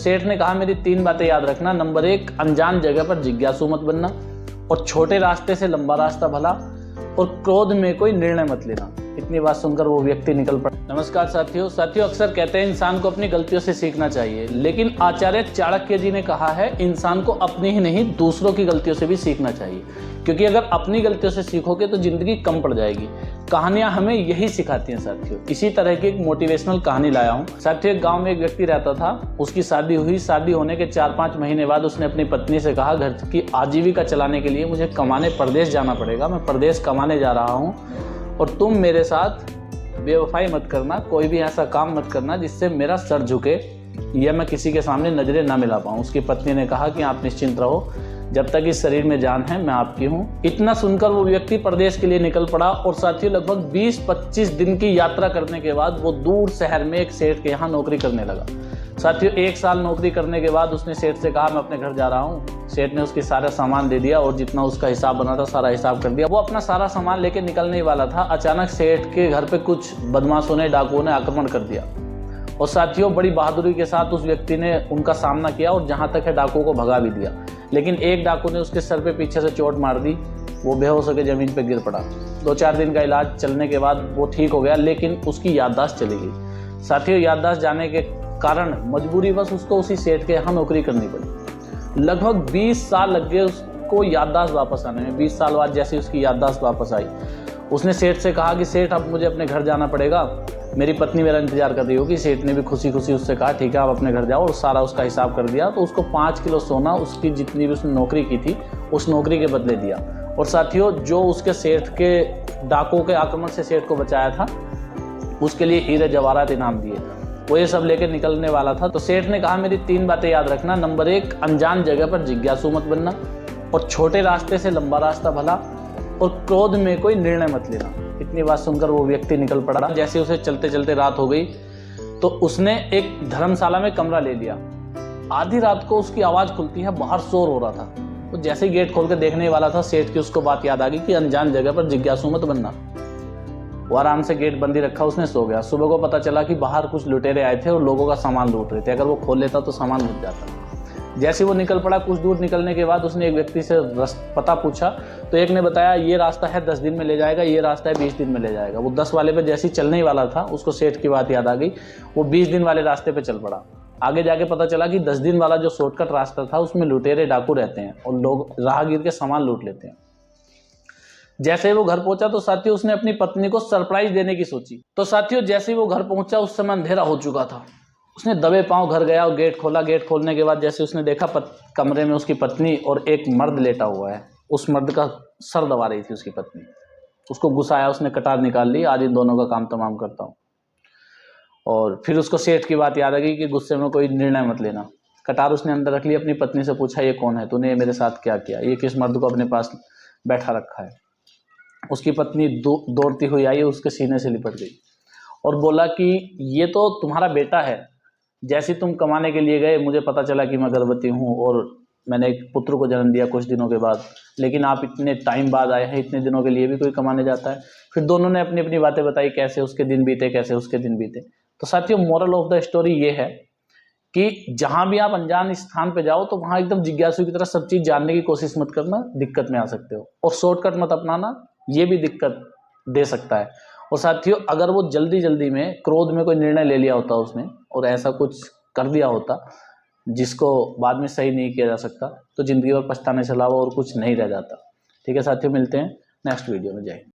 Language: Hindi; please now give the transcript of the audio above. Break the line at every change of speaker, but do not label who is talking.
सेठ ने कहा मेरी 3 बातें याद रखना। नंबर 1, अनजान जगह पर जिज्ञासु मत बनना, और छोटे रास्ते से लंबा रास्ता भला, और क्रोध में कोई निर्णय मत लेना। इतनी बात सुनकर वो व्यक्ति निकल पड़ा। नमस्कार साथियों, अक्सर कहते हैं इंसान को अपनी गलतियों से सीखना चाहिए, लेकिन आचार्य चाणक्य जी ने कहा है इंसान को अपनी ही नहीं दूसरों की गलतियों से भी सीखना चाहिए, क्योंकि अगर अपनी गलतियों से सीखोगे तो जिंदगी कम पड़ जाएगी। कहानियां हमें यही सिखाती हैं साथियों। इसी तरह की एक मोटिवेशनल कहानी लाया हूं साथियों। एक गांव में एक व्यक्ति रहता था, उसकी शादी हुई। शादी होने के 4-5 महीने बाद उसने अपनी पत्नी से कहा, घर की आजीविका चलाने के लिए मुझे कमाने परदेश जाना पड़ेगा, मैं परदेश कमाने जा रहा हूँ, और तुम मेरे साथ बेवफाई मत करना, कोई भी ऐसा काम मत करना जिससे मेरा सर झुके या मैं किसी के सामने नजरें ना मिला पाऊँ। उसकी पत्नी ने कहा कि आप निश्चिंत रहो, जब तक इस शरीर में जान है मैं आपकी हूँ। इतना सुनकर वो व्यक्ति परदेश के लिए निकल पड़ा, और साथियों लगभग 20-25 दिन की यात्रा करने के बाद वो दूर शहर में एक सेठ के यहाँ नौकरी करने लगा। साथियों 1 साल नौकरी करने के बाद उसने सेठ से कहा मैं अपने घर जा रहा हूँ। सेठ ने उसके सारा सामान दे दिया, और जितना उसका हिसाब बना था सारा हिसाब कर दिया। वो अपना सारा सामान लेके निकलने ही वाला था, अचानक सेठ के घर पे कुछ बदमाशों ने, डाकुओं ने आक्रमण कर दिया, और साथियों बड़ी बहादुरी के साथ उस व्यक्ति ने उनका सामना किया, और जहाँ तक है डाकुओं को भगा भी दिया। लेकिन एक डाकू ने उसके सर पे पीछे से चोट मार दी, वो बेहोश होकर जमीन पे गिर पड़ा। 2-4 दिन का इलाज चलने के बाद वो ठीक हो गया, लेकिन उसकी याददाश्त चली गई। साथियों याददाश्त जाने के कारण मजबूरीवश उसको उसी सेठ के यहाँ नौकरी करनी पड़ी। लगभग 20 साल लग गए उसको याददाश्त वापस आने में। 20 साल बाद जैसे उसकी याददाश्त वापस आई, उसने सेठ से कहा कि सेठ अब मुझे अपने घर जाना पड़ेगा, मेरी पत्नी मेरा इंतजार कर रही होगी। सेठ ने भी खुशी खुशी उससे कहा ठीक है आप अपने घर जाओ, और सारा उसका हिसाब कर दिया। तो उसको 5 किलो सोना उसकी जितनी भी उसने नौकरी की थी उस नौकरी के बदले दिया। और साथियों जो उसके सेठ के डाकुओं के आक्रमण से सेठ को बचाया था, उसके लिए हीरे जवाहरात इनाम दिए। वो ये सब लेकर निकलने वाला था, तो सेठ ने कहा मेरी 3 बातें याद रखना। नंबर 1, अनजान जगह पर जिज्ञासु मत बनना, और छोटे रास्ते से लंबा रास्ता भला, और क्रोध में कोई निर्णय मत लेना। इतनी बात सुनकर वो व्यक्ति निकल पड़ा। जैसे उसे चलते चलते रात हो गई, तो उसने एक धर्मशाला में कमरा ले लिया। आधी रात को उसकी आवाज खुलती है, बाहर शोर हो रहा था। तो जैसे ही गेट खोल कर देखने वाला था, सेठ की उसको बात याद आ गई कि अनजान जगह पर जिज्ञासु मत बनना। वो आराम से गेट बंदी रखा, उसने सो गया। सुबह को पता चला कि बाहर कुछ लुटेरे आए थे और लोगों का सामान लूट रहे थे। अगर वो खोल लेता तो सामान लूट जाता। जैसे वो निकल पड़ा, कुछ दूर निकलने के बाद उसने एक व्यक्ति से पता पूछा, तो एक ने बताया ये रास्ता है 10 दिन में ले जाएगा, ये रास्ता है 20 दिन में ले जाएगा। वो 10 वाले पे जैसे ही चलने ही वाला था, उसको सेठ की बात याद आ गई। वो 20 दिन वाले रास्ते पे चल पड़ा। आगे जाके पता चला कि 10 दिन वाला जो शॉर्टकट रास्ता था उसमें लुटेरे डाकू रहते हैं, और लोग राहगीर के सामान लूट लेते हैं। जैसे ही वो घर पहुंचा तो साथियों उसने अपनी पत्नी को सरप्राइज देने की सोची। तो साथियों जैसे ही वो घर पहुंचा उस समय अंधेरा हो चुका था। उसने दबे पांव घर गया और गेट खोला। गेट खोलने के बाद जैसे उसने देखा कमरे में उसकी पत्नी और एक मर्द लेटा हुआ है। उस मर्द का सर दबा रही थी उसकी पत्नी। उसको गुस्सा आया, उसने कटार निकाल ली, आज इन दोनों का काम तमाम करता हूँ। और फिर उसको सेठ की बात याद आ गई कि गुस्से में कोई निर्णय मत लेना। कटार उसने अंदर रख ली। अपनी पत्नी से पूछा ये कौन है, तूने मेरे साथ क्या किया, ये किस मर्द को अपने पास बैठा रखा है। उसकी पत्नी दौड़ती हुई आई, उसके सीने से लिपट गई और बोला कि ये तो तुम्हारा बेटा है। जैसे तुम कमाने के लिए गए, मुझे पता चला कि मैं गर्भवती हूँ और मैंने एक पुत्र को जन्म दिया कुछ दिनों के बाद, लेकिन आप इतने टाइम बाद आए हैं, इतने दिनों के लिए भी कोई कमाने जाता है। फिर दोनों ने अपनी अपनी बातें बताई, कैसे उसके दिन बीते, कैसे उसके दिन बीते। तो साथियों मोरल ऑफ द स्टोरी ये है कि जहां भी आप अनजान स्थान पे जाओ तो वहां एकदम जिज्ञासु की तरह सब चीज जानने की कोशिश मत करना, दिक्कत में आ सकते हो। और शॉर्टकट मत अपनाना, ये भी दिक्कत दे सकता है। और साथियों अगर वो जल्दी में क्रोध में कोई निर्णय ले लिया होता उसने और ऐसा कुछ कर दिया होता जिसको बाद में सही नहीं किया जा सकता, तो जिंदगी भर पछताने से अलावा और कुछ नहीं रह जाता। ठीक है साथियों, मिलते हैं नेक्स्ट वीडियो में। जय हिंद।